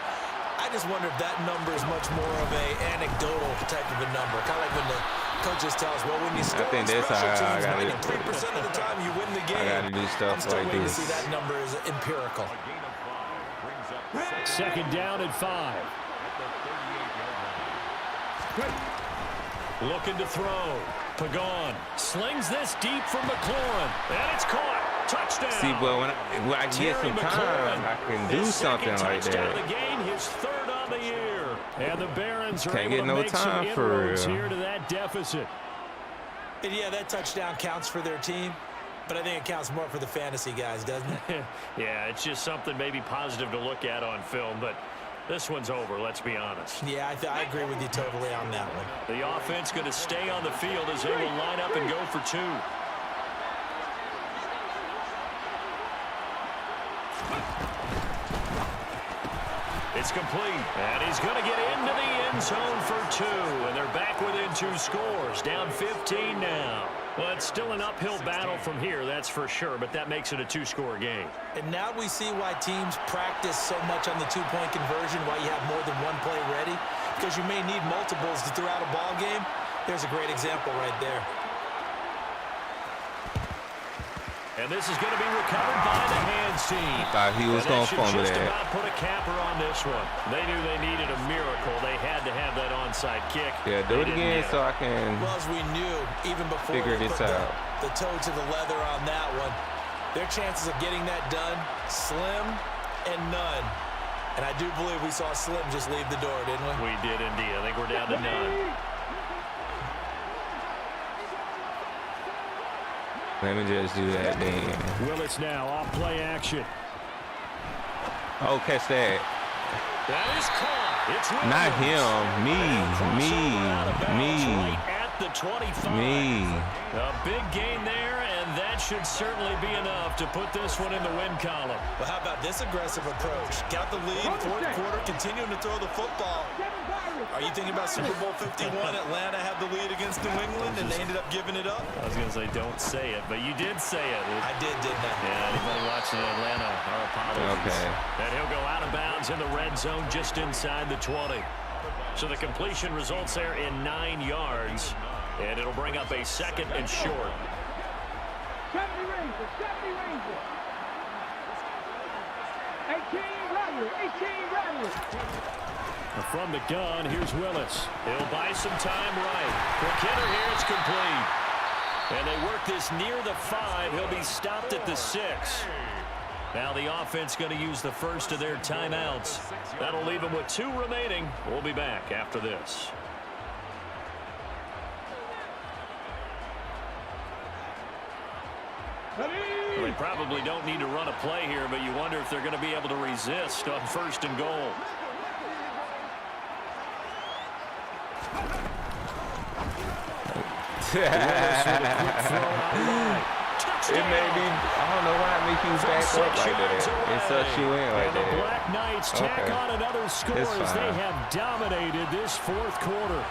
I just wonder if that number is much more of a anecdotal type of a number. Kind of like when the coaches tell us, well, when you score on special teams, 93% of the time you win the game. I gotta do stuff I'm still like waiting this. to see that number is empirical. 2nd down and 5. Looking to throw. Pagan slings this deep from McLaurin. And it's caught. Touchdown. See, but when I get some time, I can do something like that. The game, his 3rd on the year. And the Barons are Can't able get to no make time some for inroads real. here to that deficit. And yeah, that touchdown counts for their team, but I think it counts more for the fantasy guys, doesn't it? Yeah, it's just something maybe positive to look at on film, but this one's over, let's be honest. Yeah, I agree with you totally on that one. The offense going to stay on the field as they will line up and go for 2. It's complete, and he's going to get into the end zone for 2, and they're back within 2 scores, down 15 now. Well, it's still an uphill battle from here, that's for sure, but that makes it a 2-score game. And now we see why teams practice so much on the 2-point conversion, why you have more than one play ready, because you may need multiples throughout a ball game. There's a great example right there. And this is going to be recovered by the hands team. Thought he was going to fumble just that. about put a capper on this one. They knew they needed a miracle. They had to have that onside kick. Yeah, do it again so I can Well, as we knew, even before figure they this put out. the toe to the leather on that one, their chances of getting that done, slim and none. And I do believe we saw Slim just leave the door, didn't we? We did indeed. I think we're down to none. Let me just do that then. Willis now off play action. Oh, catch that. That is caught. It's Not Williams. him. Right at the 25. Me. A big gain there, and that should certainly be enough to put this one in the win column. Well, how about this aggressive approach? Got the lead, 4th quarter, continuing to throw the football. Are you thinking about Super Bowl 51? Atlanta had the lead against New England, and they ended up giving it up? I was going to say, don't say it, but you did say it. I did, didn't I? Yeah, anybody watching Atlanta, our apologies. Okay. And he'll go out of bounds in the red zone just inside the 20. So the completion results there in 9 yards, and it'll bring up a 2nd and short. 70 Rangers, 70 Rangers. 18 Riders. From the gun, here's Willis. He'll buy some time right. For Kidder here, it's complete. And they work this near the 5. He'll be stopped at the 6. Now the offense going to use the first of their timeouts. That'll leave them with 2 remaining. We'll be back after this. Well, they probably don't need to run a play here, but you wonder if they're going to be able to resist on 1st and goal. It made me, I don't know why it makes you back up like that. It sucks you in like and the that. Black Knights tack on another score It's as they fine. have dominated this 4th quarter.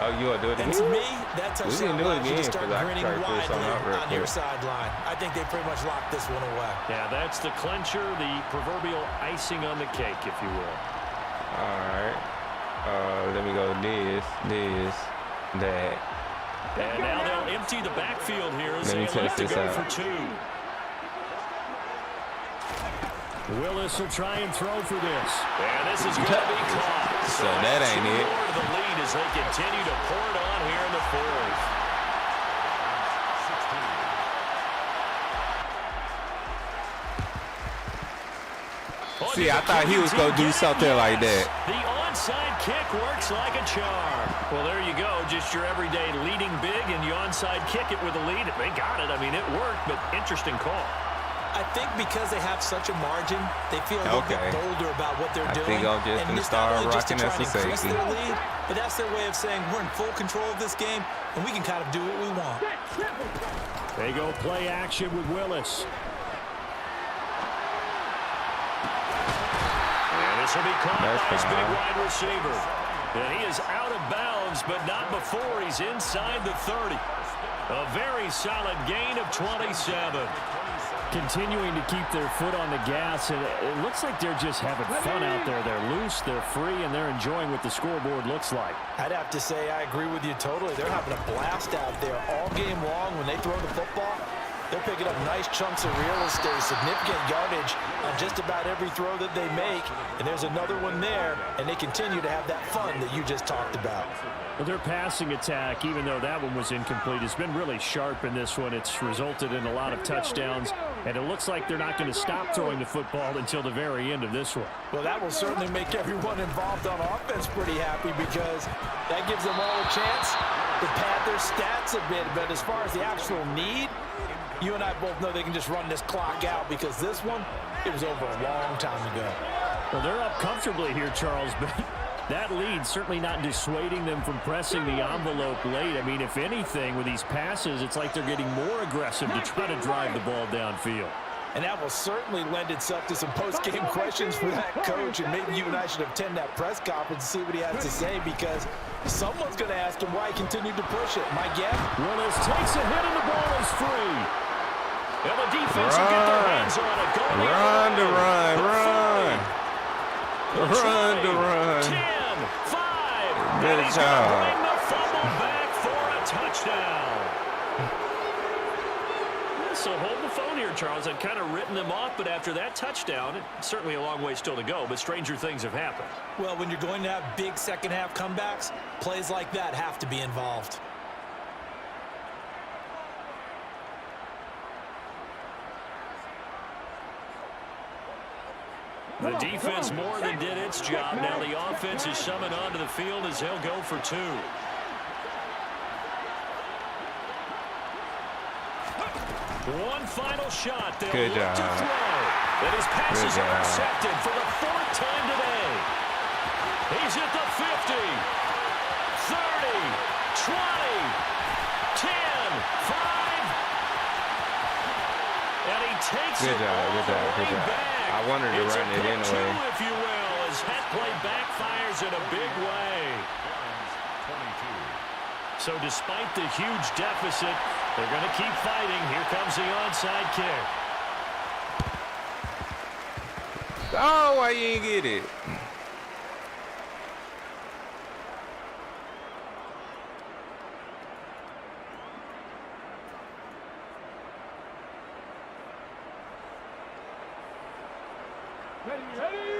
Oh, you want to do it again? And to me, that We touchdown can do it allows you to again, start 'cause I can grinning try to figure widely something out real on your quick. sideline. I think they pretty much locked this one away. Yeah, that's the clincher, the proverbial icing on the cake, if you will. All right. Let me go this, that. And now they'll empty the backfield here as Let me they test elect to this go out. for 2. Willis will try and throw for this. And this is going to be caught. So that that's ain't 2 it. more to the lead as they continue to pour it on here in the 4th. See, I thought he was going to do something like that. The onside kick works like a charm. Well, there you go. Just your everyday leading big, and you onside kick it with a lead. They got it. I mean, it worked, but interesting call. I think because they have such a margin, they feel a little bit bolder about what they're doing. I think I'm just going to start rocking as a safety. Their lead, but that's their way of saying we're in full control of this game, and we can kind of do what we want. They go play action with Willis. And this will be caught by his big wide receiver. And he is out of bounds, but not before he's inside the 30. A very solid gain of 27. Continuing to keep their foot on the gas, and it looks like they're just having fun out there. They're loose, they're free, and they're enjoying what the scoreboard looks like. I'd have to say I agree with you totally. They're having a blast out there all game long when they throw the football. They're picking up nice chunks of real estate, significant yardage on just about every throw that they make. And there's another one there, and they continue to have that fun that you just talked about. Well, their passing attack, even though that one was incomplete, has been really sharp in this one. It's resulted in a lot of touchdowns, and it looks like they're not going to stop throwing the football until the very end of this one. Well, that will certainly make everyone involved on offense pretty happy because that gives them all a chance to pad their stats a bit. But as far as the actual need, you and I both know they can just run this clock out because this one, it was over a long time ago. Well, they're up comfortably here, Charles, but that lead certainly not dissuading them from pressing the envelope late. I mean, if anything, with these passes, it's like they're getting more aggressive to try to drive the ball downfield. And that will certainly lend itself to some post-game questions for that coach, and maybe you and I should attend that press conference and see what he has to say because someone's going to ask him why he continued to push it. My guess? Willis takes a hit and the ball is free. And the defense will get their hands on it. Run to run. 10, 5. Good and he's job. going to bring the fumble back for a touchdown. So hold the phone here, Charles. I've kind of written them off, but after that touchdown, it's certainly a long way still to go, but stranger things have happened. Well, when you're going to have big second-half comebacks, plays like that have to be involved. The defense more than did its job. Now the offense is summoned onto the field as they'll go for 2. One final shot. They'll Good look job. to throw. And his pass is intercepted for the 4th time today. He's at the 50, 30, 20, 10, 5. And he takes Good it job, all good job, the good way job. back. I wanted to It's run a it pick anyway. 2, if you will, as that play backfires in a big way. So despite the huge deficit, they're going to keep fighting. Here comes the onside kick. Oh, why you ain't get it?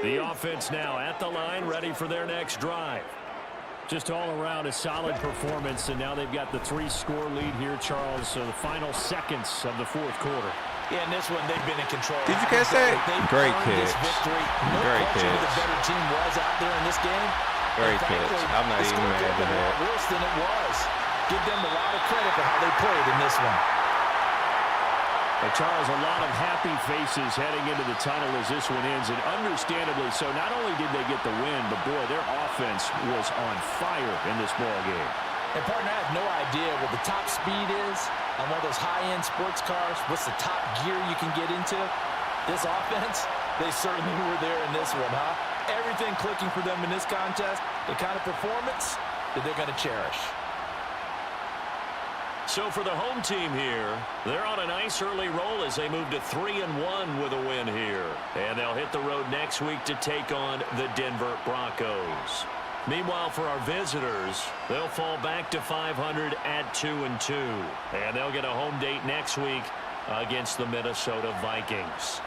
The offense now at the line, ready for their next drive. Just all around a solid performance, and now they've got the 3-score lead here, Charles. So the final seconds of the 4th quarter. Yeah, in this one, they've been in control. Did you catch that? They've Great earned catch. this victory. No Great question who catch. the better team was out there in this game. Great And frankly, catch. I'm not the even score mad could have at been a that. lot worse than it was. Give them a lot of credit for how they played in this one. Charles, a lot of happy faces heading into the tunnel as this one ends, and understandably so. Not only did they get the win, but boy, their offense was on fire in this ball game. And partner, I have no idea what the top speed is on one of those high-end sports cars. What's the top gear you can get into? This offense, they certainly were there in this one, huh? Everything clicking for them in this contest. The kind of performance, that they're going to cherish. So for the home team here, they're on a nice early roll as they move to 3-1 with a win here. And they'll hit the road next week to take on the Denver Broncos. Meanwhile, for our visitors, they'll fall back to 500 at 2-2. And they'll get a home date next week against the Minnesota Vikings.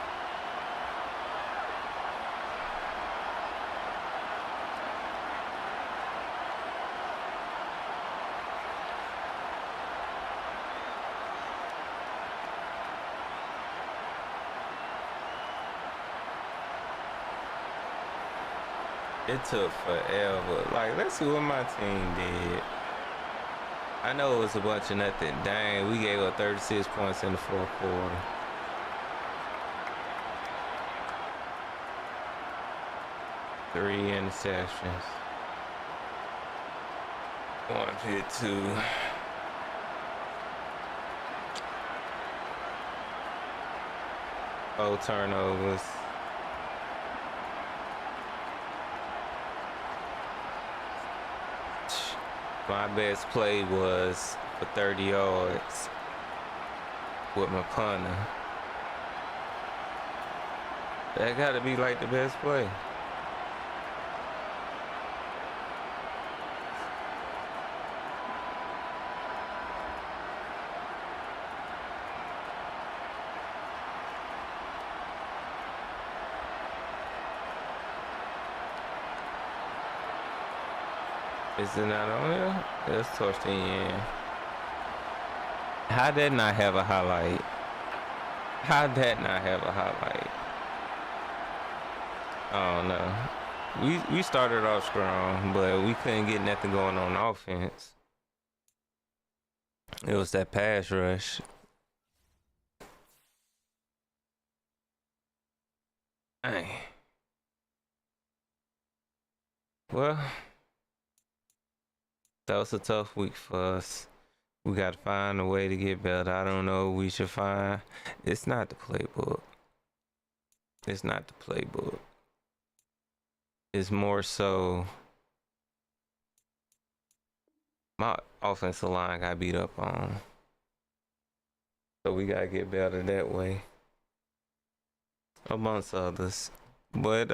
It took forever. Like, let's see what my team did. I know it was a bunch of nothing. Dang, we gave up 36 points in the fourth quarter. Three interceptions. One hit, two. Four turnovers. My best play was for 30 yards with my punter. That gotta be like the best play. Is it not on there? Let's touch the end. How did not have a highlight? How did not have a highlight? I don't know. We started off strong, but we couldn't get nothing going on offense. It was that pass rush. Dang. Well, that was a tough week for us. We got to find a way to get better. I don't know what we should find. It's not the playbook. It's not the playbook. It's more so my offensive line got beat up on. So we got to get better that way. Amongst others. But,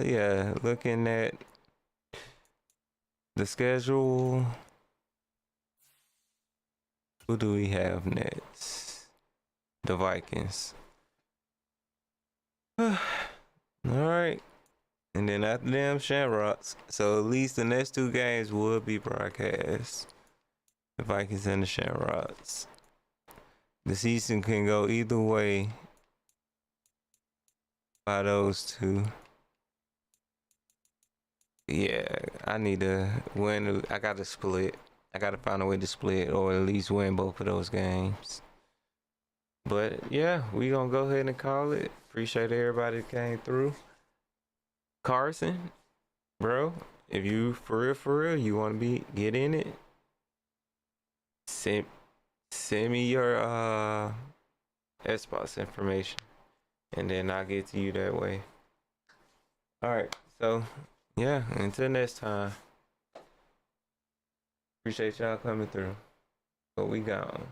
yeah, looking at the schedule, who do we have next? The Vikings. All right. And then after them, Shamrocks. So at least the next two games will be broadcast. The Vikings and the Shamrocks. The season can go either way by those two. Yeah, I need to win. I got to split. I got to find a way to split or at least win both of those games. But yeah, we gonna go ahead and call it. Appreciate everybody that came through. Carson, bro, if you for real, you want to get in it, send me your Xbox information, and then I'll get to you that way. All right, so yeah, until next time. Appreciate y'all coming through. But we gone.